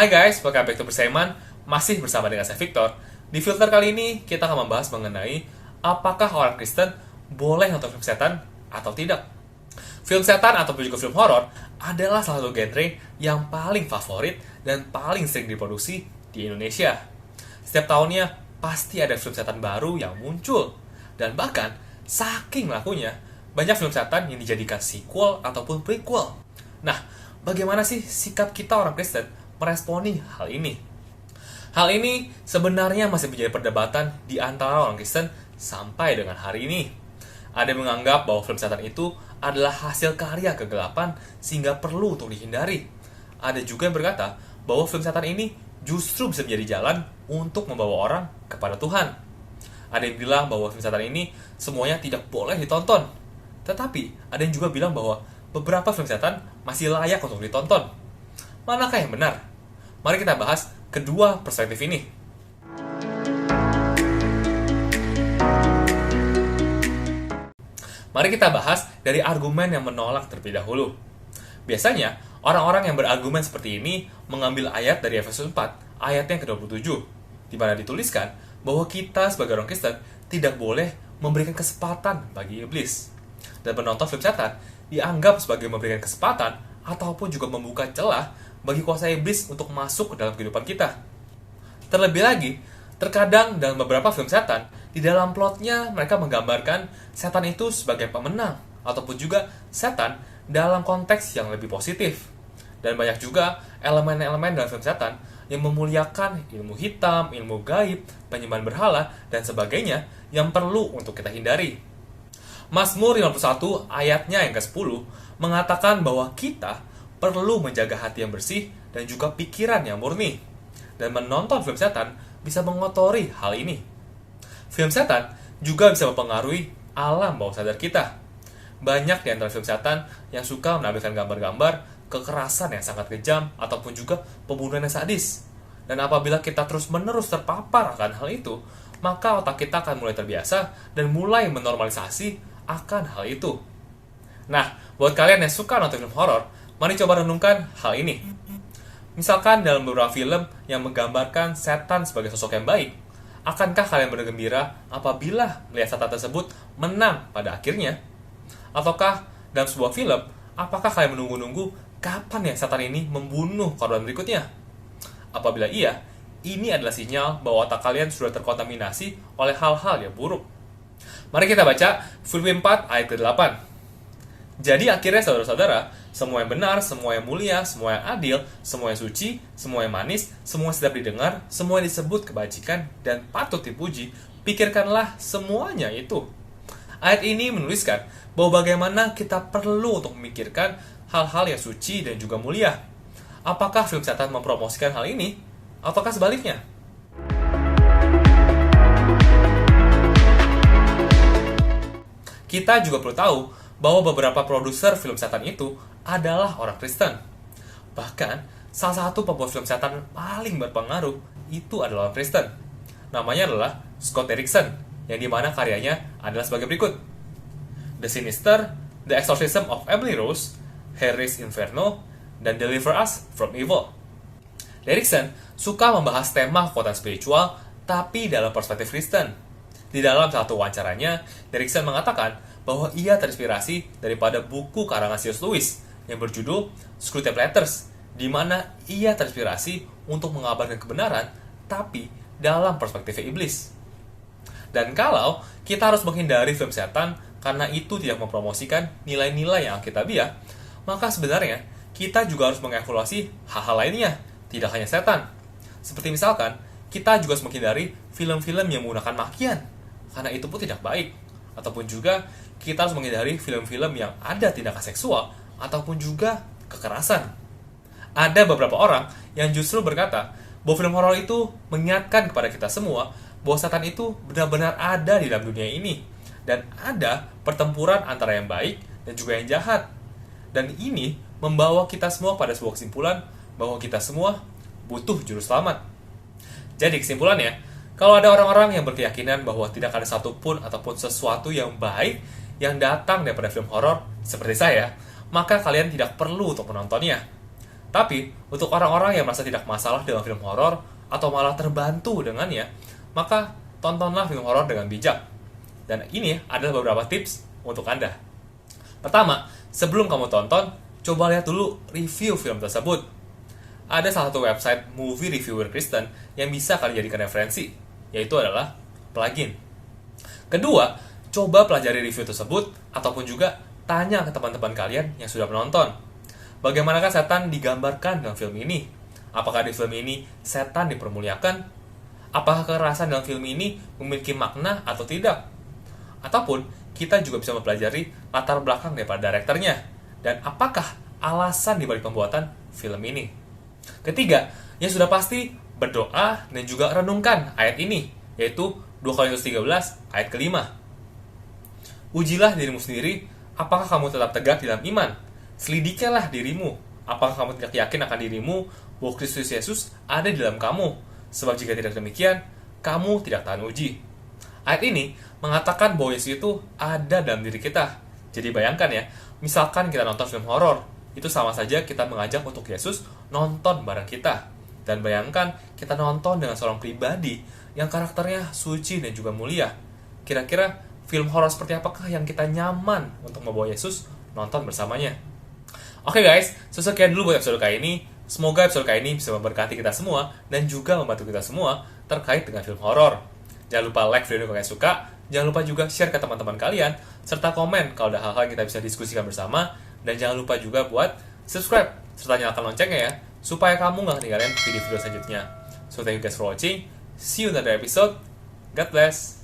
Hai guys, welcome back to Persaiman. Masih bersama dengan saya Victor. Di filter kali ini kita akan membahas mengenai apakah orang Kristen boleh nonton film setan atau tidak. Film setan ataupun juga film horor adalah salah satu genre yang paling favorit dan paling sering diproduksi di Indonesia. Setiap tahunnya pasti ada film setan baru yang muncul. Dan bahkan saking lakunya, banyak film setan yang dijadikan sequel ataupun prequel. Nah, bagaimana sih sikap kita orang Kristen meresponi hal ini? Hal ini sebenarnya masih menjadi perdebatan di antara orang Kristen sampai dengan hari ini. Ada yang menganggap bahwa film setan itu adalah hasil karya kegelapan sehingga perlu untuk dihindari. Ada juga yang berkata bahwa film setan ini justru bisa menjadi jalan untuk membawa orang kepada Tuhan. Ada yang bilang bahwa film setan ini semuanya tidak boleh ditonton. Tetapi ada yang juga bilang bahwa beberapa film setan masih layak untuk ditonton. Manakah yang benar? Mari kita bahas kedua perspektif ini. Mari kita bahas dari argumen yang menolak terlebih dahulu. Biasanya, orang-orang yang berargumen seperti ini mengambil ayat dari Efesus 4, ayat yang ke-27, di mana dituliskan bahwa kita sebagai orang Kristen tidak boleh memberikan kesempatan bagi iblis. Dan penonton film setan dianggap sebagai memberikan kesempatan ataupun juga membuka celah bagi kuasa iblis untuk masuk ke dalam kehidupan kita. Terlebih lagi, terkadang dalam beberapa film setan, di dalam plotnya mereka menggambarkan setan itu sebagai pemenang, ataupun juga setan dalam konteks yang lebih positif. Dan banyak juga elemen-elemen dalam film setan yang memuliakan ilmu hitam, ilmu gaib, penyembahan berhala, dan sebagainya yang perlu untuk kita hindari. Mazmur 51 ayatnya yang ke-10 mengatakan bahwa kita perlu menjaga hati yang bersih dan juga pikiran yang murni. Dan menonton film setan bisa mengotori hal ini. Film setan juga bisa mempengaruhi alam bawah sadar kita. Banyak di antara film setan yang suka menampilkan gambar-gambar kekerasan yang sangat kejam ataupun juga pembunuhan yang sadis. Dan apabila kita terus-menerus terpapar akan hal itu, maka otak kita akan mulai terbiasa dan mulai menormalisasi akan hal itu. Nah, buat kalian yang suka nonton film horor, mari coba renungkan hal ini. Misalkan dalam beberapa film yang menggambarkan setan sebagai sosok yang baik, akankah kalian bergembira apabila melihat setan tersebut menang pada akhirnya? Ataukah dalam sebuah film, apakah kalian menunggu-nunggu kapan ya setan ini membunuh korban berikutnya? Apabila iya, ini adalah sinyal bahwa otak kalian sudah terkontaminasi oleh hal-hal yang buruk. Mari kita baca Filipi 4 ayat ke-8. Jadi akhirnya saudara-saudara, semua yang benar, semua yang mulia, semua yang adil, semua yang suci, semua yang manis, semua yang sedap didengar, semua yang disebut kebajikan dan patut dipuji, pikirkanlah semuanya itu. Ayat ini menuliskan bahwa bagaimana kita perlu untuk memikirkan hal-hal yang suci dan juga mulia. Apakah film setan mempromosikan hal ini? Ataukah sebaliknya? Kita juga perlu tahu bahwa beberapa produser film setan itu adalah orang Kristen. Bahkan, salah satu pembuat film setan paling berpengaruh itu adalah orang Kristen. Namanya adalah Scott Derrickson, yang dimana karyanya adalah sebagai berikut: The Sinister, The Exorcism of Emily Rose, Harry's Inferno, dan Deliver Us from Evil. Derrickson suka membahas tema kekuatan spiritual, tapi dalam perspektif Kristen. Di dalam satu wawancaranya, Derrickson mengatakan bahwa ia terinspirasi daripada buku karangan C.S. Lewis yang berjudul Screwtape Letters, di mana ia terinspirasi untuk mengabarkan kebenaran, tapi dalam perspektif iblis. Dan kalau kita harus menghindari film setan karena itu tidak mempromosikan nilai-nilai yang alkitabiah, maka sebenarnya kita juga harus mengevaluasi hal-hal lainnya, tidak hanya setan. Seperti misalkan, kita juga harus menghindari film-film yang menggunakan makian, karena itu pun tidak baik. Ataupun juga kita harus menghindari film-film yang ada tindakan seksual ataupun juga kekerasan. Ada beberapa orang yang justru berkata bahwa film horor itu mengingatkan kepada kita semua bahwa setan itu benar-benar ada di dalam dunia ini dan ada pertempuran antara yang baik dan juga yang jahat. Dan ini membawa kita semua pada sebuah kesimpulan bahwa kita semua butuh juru selamat. Jadi kesimpulannya, kalau ada orang-orang yang berkeyakinan bahwa tidak ada satupun ataupun sesuatu yang baik yang datang daripada film horor seperti saya, maka kalian tidak perlu untuk menontonnya. Tapi, untuk orang-orang yang merasa tidak masalah dengan film horor atau malah terbantu dengannya, maka tontonlah film horor dengan bijak. Dan ini adalah beberapa tips untuk Anda. Pertama, sebelum kamu tonton, coba lihat dulu review film tersebut. Ada salah satu website movie reviewer Kristen yang bisa kalian jadikan referensi, yaitu adalah Plugin. Kedua, coba pelajari review tersebut ataupun juga tanya ke teman-teman kalian yang sudah menonton. Bagaimanakah setan digambarkan dalam film ini? Apakah di film ini setan dipermuliakan? Apakah kekerasan dalam film ini memiliki makna atau tidak? Ataupun kita juga bisa mempelajari latar belakang daripada direkturnya dan apakah alasan dibalik pembuatan film ini. Ketiga, yang sudah pasti berdoa dan juga renungkan ayat ini, yaitu 2 Korintus 13 ayat ke-5. Ujilah dirimu sendiri, apakah kamu tetap tegak di dalam iman? Selidikilah dirimu, apakah kamu tidak yakin akan dirimu bahwa Kristus Yesus ada di dalam kamu? Sebab jika tidak demikian, kamu tidak tahan uji. Ayat ini mengatakan bahwa Yesus itu ada dalam diri kita. Jadi bayangkan ya, misalkan kita nonton film horor, itu sama saja kita mengajak untuk Yesus nonton bareng kita. Dan bayangkan kita nonton dengan seorang pribadi yang karakternya suci dan juga mulia. Kira-kira film horor seperti apakah yang kita nyaman untuk membawa Yesus nonton bersamanya? Oke guys, sekian dulu buat episode kali ini. Semoga episode kali ini bisa memberkati kita semua dan juga membantu kita semua terkait dengan film horor. Jangan lupa like video ini kalau kalian suka. Jangan lupa juga share ke teman-teman kalian, serta komen kalau ada hal-hal yang kita bisa diskusikan bersama. Dan jangan lupa juga buat subscribe, serta nyalakan loncengnya ya, supaya kamu nggak ketinggalan video-video selanjutnya. So thank you guys for watching. See you in another episode. God bless.